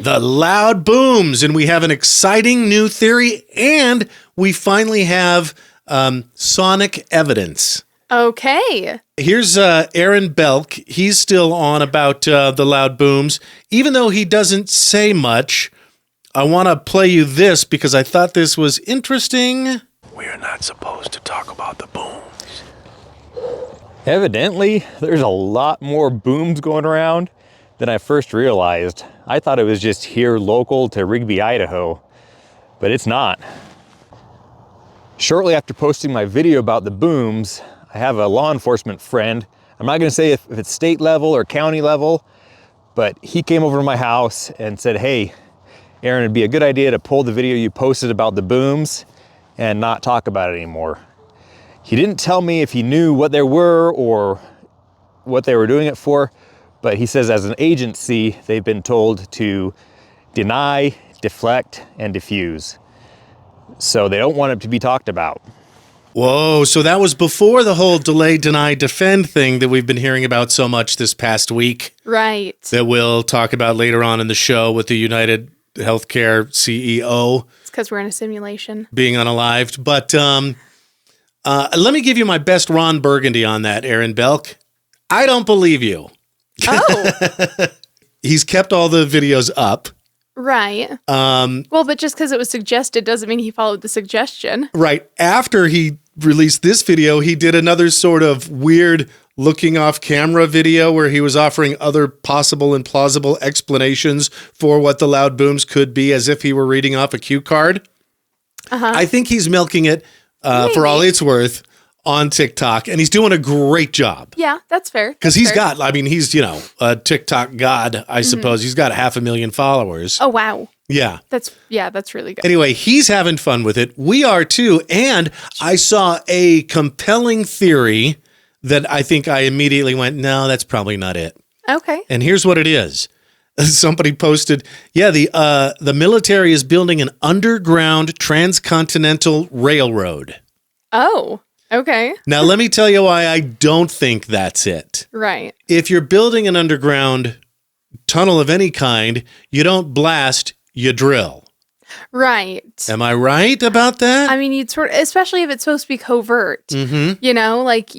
the loud booms, and we have an exciting new theory, and we finally have sonic evidence. Okay. Here's Aaron Belk. He's still on about the loud booms. Even though he doesn't say much, I want to play you this because I thought this was interesting. We're not supposed to talk about the booms. Evidently, there's a lot more booms going around than I first realized. I thought it was just here local to Rigby, Idaho, but it's not. Shortly after posting my video about the booms, I have a law enforcement friend. I'm not going to say if it's state level or county level, but he came over to my house and said, hey, Aaron, it'd be a good idea to pull the video you posted about the booms and not talk about it anymore. He didn't tell me if he knew what they were or what they were doing it for, but he says as an agency, they've been told to deny, deflect, and diffuse. So they don't want it to be talked about. Whoa, so that was before the whole delay, deny, defend thing that we've been hearing about so much this past week. Right. That we'll talk about later on in the show with the United Healthcare CEO. It's because we're in a simulation. Being unalived. But let me give you my best Ron Burgundy on that, Aaron Belk. I don't believe you. Oh. He's kept all the videos up. Right. Well, but just because it was suggested doesn't mean he followed the suggestion. Right. After he released this video, he did another sort of weird looking off camera video where he was offering other possible and plausible explanations for what the loud booms could be as if he were reading off a cue card. Uh-huh. I think he's milking it for all it's worth on TikTok, and he's doing a great job. Yeah, that's fair. Because he's a TikTok god, I suppose. He's got 500,000 followers. Oh, wow. Yeah. That's really good. Anyway, he's having fun with it. We are too. And I saw a compelling theory that I think I immediately went, no, that's probably not it. Okay. And here's what it is. Somebody posted, the military is building an underground transcontinental railroad. Oh, okay. Now, let me tell you why I don't think that's it. Right. If you're building an underground tunnel of any kind, you don't blast, you drill. Right. Am I right about that? I mean, you'd especially if it's supposed to be covert. Mm-hmm. You know, like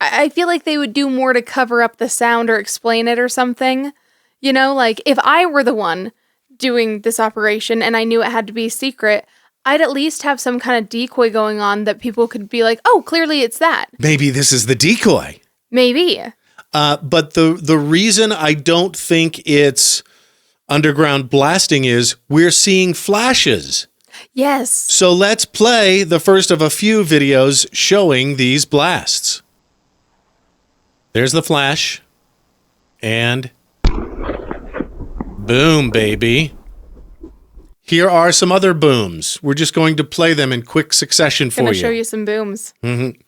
I feel like they would do more to cover up the sound or explain it or something. You know, like if I were the one doing this operation and I knew it had to be secret, I'd at least have some kind of decoy going on that people could be like, oh, clearly it's that. Maybe this is the decoy. Maybe. But the reason I don't think it's underground blasting is we're seeing flashes. Yes. So let's play the first of a few videos showing these blasts. There's the flash. And boom, baby. Here are some other booms. We're just going to play them in quick succession for you. I'm going to show you some booms. Mm-hmm.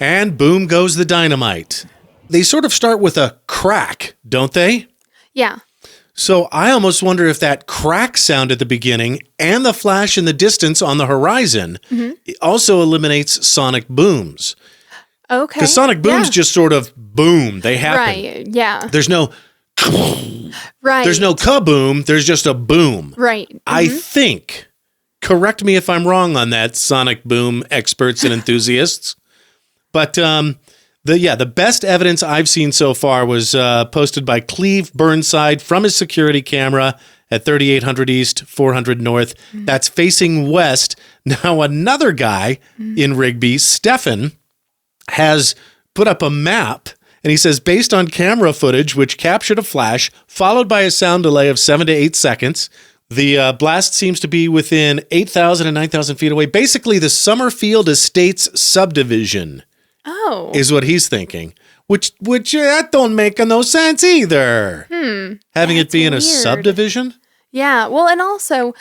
And boom goes the dynamite. They sort of start with a crack, don't they? Yeah. So I almost wonder if that crack sound at the beginning and the flash in the distance on the horizon also eliminates sonic booms. Okay. Because sonic booms just sort of boom. They happen. Right. Yeah. There's no right. There's no kaboom. There's just a boom. Right. Mm-hmm. I think, correct me if I'm wrong on that, sonic boom experts and enthusiasts. But the best evidence I've seen so far was posted by Cleve Burnside from his security camera at 3800 East, 400 North. That's facing west. Now another guy in Rigby, Stefan, has put up a map, and he says, based on camera footage, which captured a flash, followed by a sound delay of 7 to 8 seconds, the blast seems to be within 8,000 and 9,000 feet away. Basically, the Summerfield Estates subdivision. Oh. Is what he's thinking, which that don't make no sense either. Having it be in a subdivision? Yeah. Well, and also,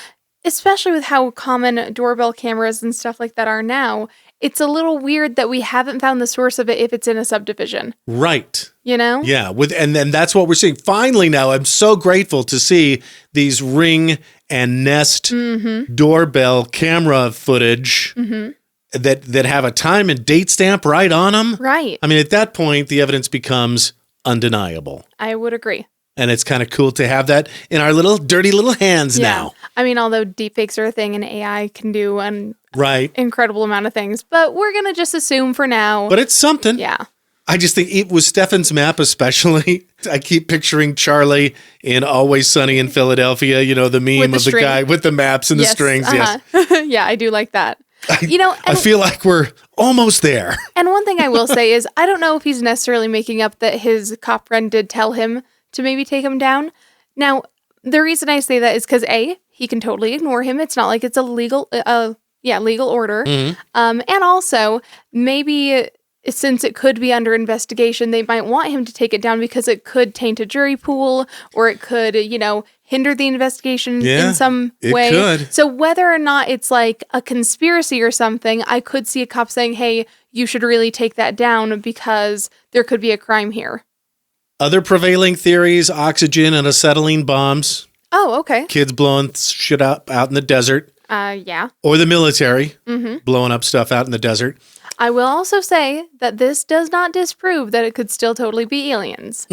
especially with how common doorbell cameras and stuff like that are now, it's a little weird that we haven't found the source of it if it's in a subdivision. Right. You know? Yeah. And then that's what we're seeing. Finally now, I'm so grateful to see these Ring and Nest doorbell camera footage that have a time and date stamp right on them. Right. I mean, at that point, the evidence becomes undeniable. I would agree. And it's kind of cool to have that in our little dirty little hands now. I mean, although deepfakes are a thing and AI can do an Right. incredible amount of things, but we're going to just assume for now. But it's something. Yeah. I just think it was Stefan's map especially. I keep picturing Charlie in Always Sunny in Philadelphia, you know, the meme of the guy with the maps and the strings. Yes. Yeah, I do like that. You know, I feel like we're almost there. And one thing I will say is I don't know if he's necessarily making up that his cop friend did tell him to maybe take him down. Now, the reason I say that is because A, he can totally ignore him. It's not like it's a legal order. And also, maybe since it could be under investigation, they might want him to take it down because it could taint a jury pool or it could, hinder the investigation in some way. It could. So whether or not it's like a conspiracy or something, I could see a cop saying, hey, you should really take that down because there could be a crime here. Other prevailing theories, oxygen and acetylene bombs. Oh, okay. Kids blowing shit up out in the desert. Yeah. Or the military blowing up stuff out in the desert. I will also say that this does not disprove that it could still totally be aliens.